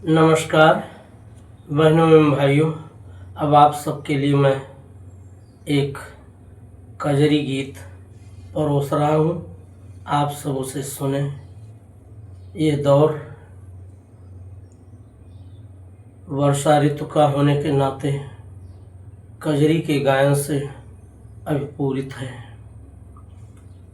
नमस्कार बहनों एवं भाइयों। अब आप सबके लिए मैं एक कजरी गीत परोस रहा हूँ। आप सब उसे सुने। ये दौर वर्षा ऋतु का होने के नाते कजरी के गायन से अभिपूरित है।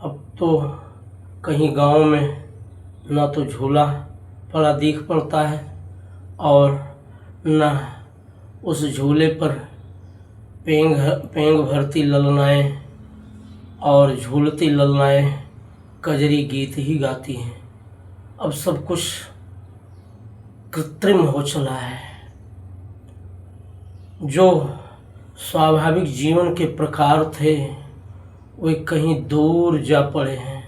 अब तो कहीं गांव में न तो झूला पड़ा दिख पड़ता है और न उस झूले पर पेंग भरती ललनाएँ और झूलती ललनाएँ कजरी गीत ही गाती हैं। अब सब कुछ कृत्रिम हो चला है। जो स्वाभाविक जीवन के प्रकार थे वे कहीं दूर जा पड़े हैं।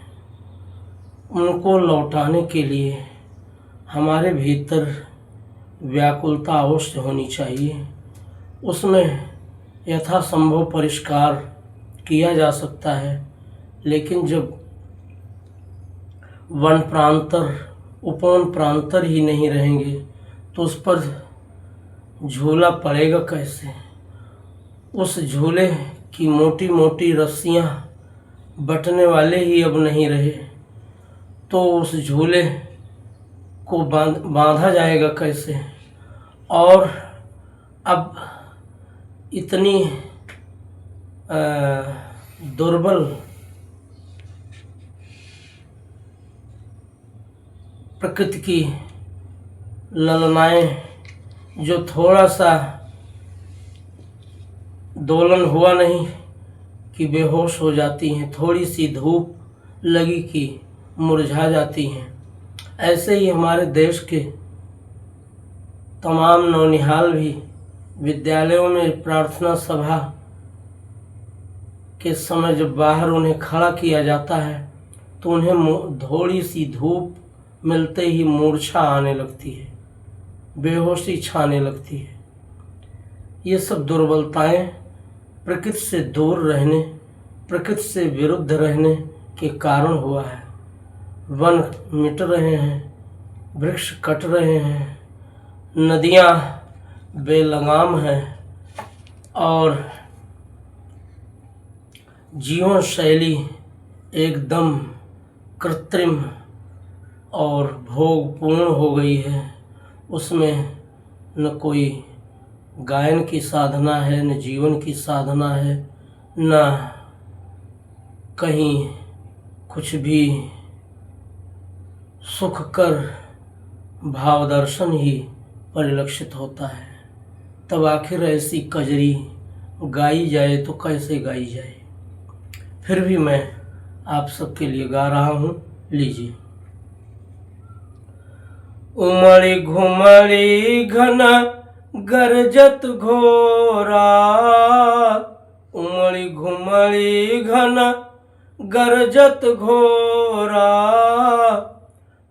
उनको लौटाने के लिए हमारे भीतर व्याकुलता अवश्य होनी चाहिए। उसमें यथासंभव परिष्कार किया जा सकता है, लेकिन जब वन प्रांतर उपवन प्रांतर ही नहीं रहेंगे तो उस पर झूला पड़ेगा कैसे। उस झूले की मोटी मोटी रस्सियाँ बटने वाले ही अब नहीं रहे तो उस झूले को बांधा जाएगा कैसे। और अब इतनी दुर्बल प्रकृति की ललनाएँ जो थोड़ा सा दोलन हुआ नहीं कि बेहोश हो जाती हैं, थोड़ी सी धूप लगी कि मुरझा जाती हैं। ऐसे ही हमारे देश के तमाम नौनिहाल भी विद्यालयों में प्रार्थना सभा के समय जब बाहर उन्हें खड़ा किया जाता है तो उन्हें थोड़ी सी धूप मिलते ही मूर्छा आने लगती है, बेहोशी छाने लगती है। ये सब दुर्बलताएं प्रकृति से दूर रहने, प्रकृति से विरुद्ध रहने के कारण हुआ है। वन मिट रहे हैं, वृक्ष कट रहे हैं, नदियाँ बेलगाम हैं और जीवन शैली एकदम कृत्रिम और भोगपूर्ण हो गई है। उसमें न कोई गायन की साधना है, न जीवन की साधना है, न कहीं कुछ भी सुखकर भावदर्शन ही परिलक्षित होता है। तब आखिर ऐसी कजरी गाई जाए तो कैसे गाई जाए। फिर भी मैं आप सबके लिए गा रहा हूँ। लीजिए। उमड़ी घुमड़ी घन गरजत घोरा, उमड़ी घुमड़ी घन गरजत घोरा,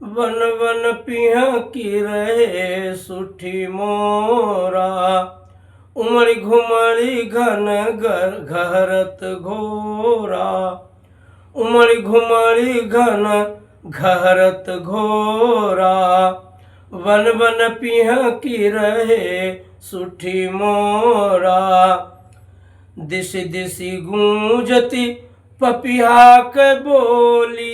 वन वन पिया की रहे सुठी मोरा। उमड़ी घुमड़ी घन घहरत घोरा, उमड़ी घुमड़ी घन घहरत घोरा, वन वन पिया की रहे सुठी मोरा। दिशि दिशि गूंजती पपिहा के बोली,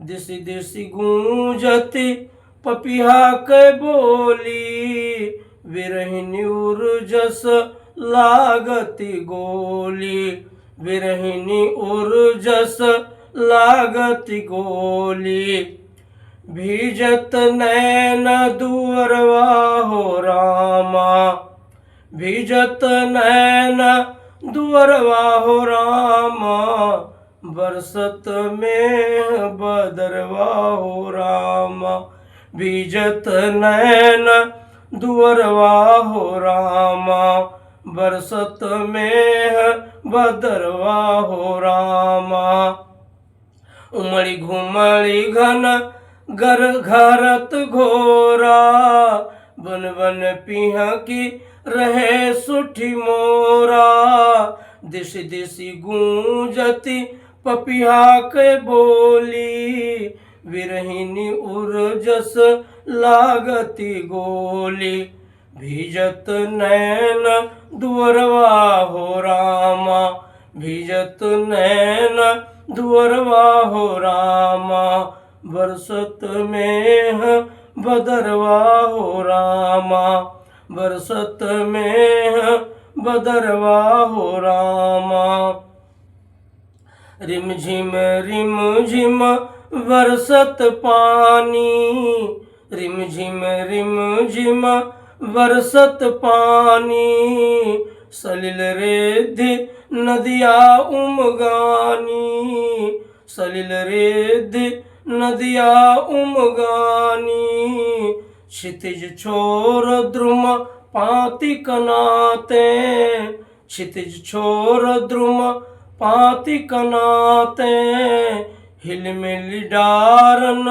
दिशि दिशि गूंजती पपिहा के बोली, विरहिनी उर्जस लागती गोली, विरहिनी उर्जस लागती गोली। भीजत नैन दुअरवा हो रामा, भीजत नैन दुअरवा हो रामा, बरसत में बदरवा हो रामा। भीजत नैन दुअरवा हो रामा, बरसत में बदरवा हो रामा। उमड़ी घुमड़ी घन घरत घोरा, बन बन पिया की रहे सुठी मोरा। दिशि दिशि गूंजती पपिहा के बोली, विरहिनी उर्जस लागती गोली, भिजत नैन दुअरवा हो रामा, भिजत नैन दुअरवा हो रामा, बरसत मेह बदरवा हो रामा, बरसत मेह बदरवा हो रामा। रिमझिम रिमझिम बरसत पानी, रिमझिम रिमझिम बरसत पानी, सलिल रेधि नदिया उमगानी, सलिल रेधि नदिया उमगानी, क्षितिज छोर द्रुम पाति कनाते, क्षितिज छोर द्रुम पाति कनाते, हिलमिल डारन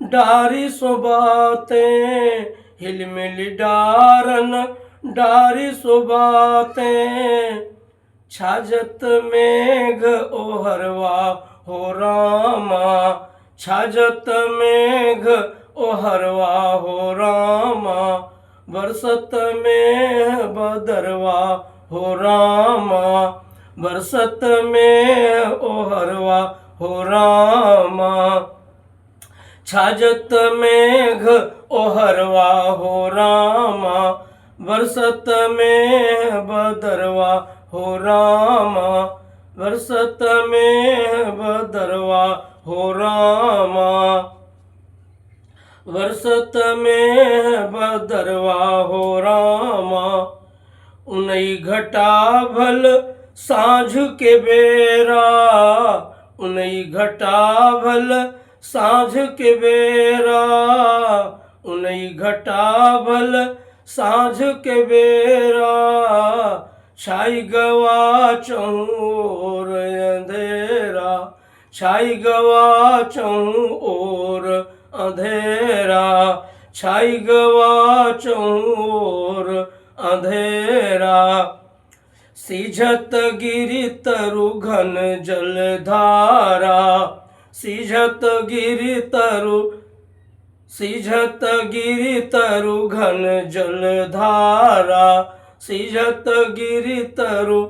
डारी सुबाते, हिलमिल डारन डारी सुबाते, छाजत मेघ ओहरवा हो रामा, छाजत मेघ ओहरवा हो रामा, बरसत में बदरवा हो रामा, बरसत में ओहरवा हो रामा, छाजत मेघ ओहरवा हो रामा, बरसत में बदरवा हो रामा, बरसत में बदरवा हो रामा, बरसत में बदरवा हो रामा। उनई घटा भल साँझ के बेरा, उनई घटा भल साँझ के बेरा, उनई घटा भल साँझ के बेरा, छाई गवा चौर अंधेरा, छाई गवा चौर अंधेरा, छाई गवा चौर अंधेरा, सिझत गिरि तरु घन जलधारा, सिझत गिरि तरु, सिझत गिरि तरु घन जलधारा, सिझत गिरि तरु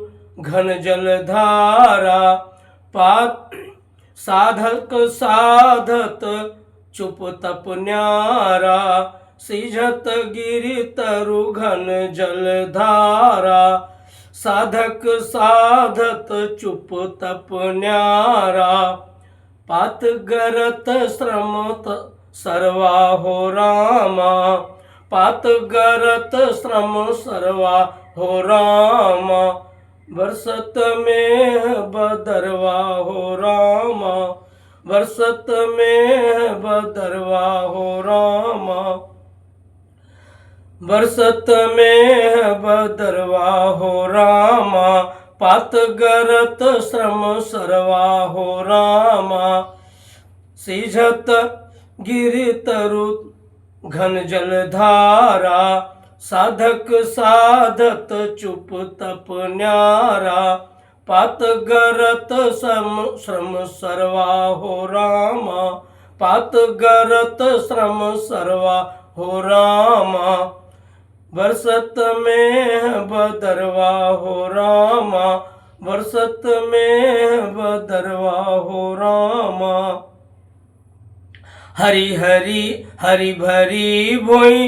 घन जलधारा, पात साधक साधत चुप तप न्यारा, सिझत गिरि तरु घन जलधारा, साधक साधत चुप तप न्यारा, पात गरत श्रम सर्वा हो रामा, पात गरत श्रम सर्वा हो रामा, बरसत में बदरवा हो रामा, बरसत में बदरवा हो रामा, बरसत में बदरवा हो रामा, पात गरत श्रम सर्वा हो रामा, सिझत गिरि तरु घन जलधारा, साधक साधत चुप तप न्यारा, पात गरत श्रम सर्वा हो रामा, पात गरत श्रम सर्वा हो रामा, बरसत में बदरवा हो रामा, बरसत में बदरवा हो रामा। हरि हरि हरि भरी भोई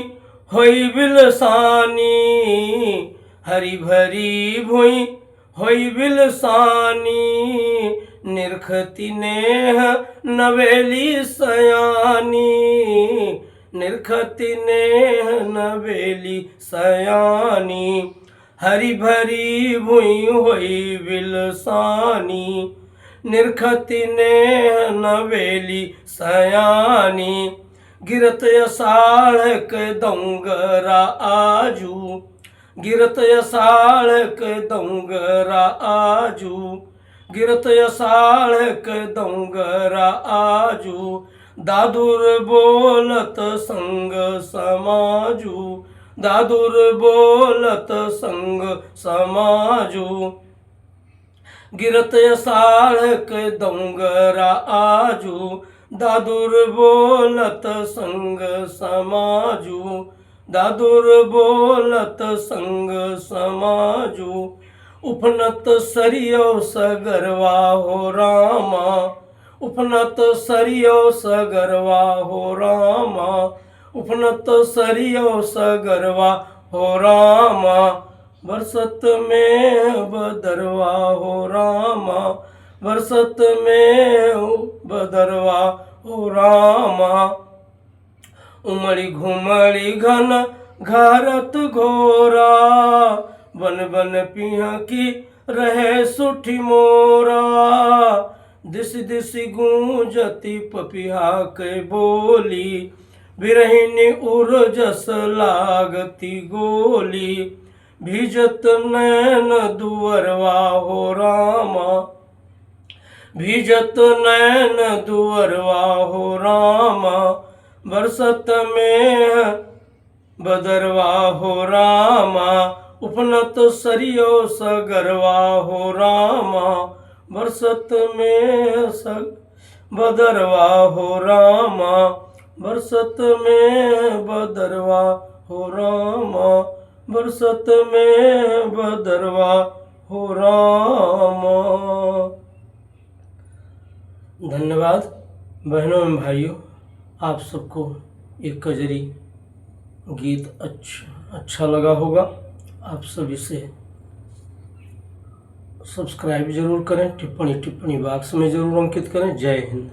होई बिलसानी, हरि भरी भोई होई बिलसानी, निरखती नेह नवेली सयानी, निरखती नेह नवेली सयानी, हरि भरी भुई होई बिलसानी, निरखती नेह नवेली सयानी, गिरत अषाढ़ के दौंगरा आजू, गिरत अषाढ़ के दौंगरा आजू, गिरत अषाढ़ के दौंगरा आजू, दादुर बोलत संग समाजू, दादुर बोलत संग समाजू, गिरत अषाढ़ के दौंगरा आजू, दादुर बोलत संग समाजू, दादुर बोलत संग समाजू, उपनत सरियो सगरवा हो रामा, उपनत सरियो सगरवा हो रामा, उपनत सरियो सगरवा हो रामा, बरसत में बदरवा हो रामा, बरसत में बदरवा हो रामा, उमड़ी घुमड़ी घन घरत घोरा, बन बन पिया की रहे सुठी मोरा, दिस दिस गूंजती पपिहा के बोली, बिरहिनी उर्जस लागती गोली, भिजत नैन दुअरवा हो रामा, भिजत नैन दुअरवा हो रामा, बरसत में बदरवा हो रामा, उपनत सरियो सगरवा हो रामा, बरसत में बदरवा हो रामा, बरसत में बदरवा हो रामा, बरसत में बदरवा हो रामा। धन्यवाद बहनों एवं भाइयों, आप सबको ये कजरी गीत अच्छा लगा होगा। आप सभी से सब्सक्राइब जरूर करें, टिप्पणी बॉक्स में जरूर अंकित करें। जय हिंद।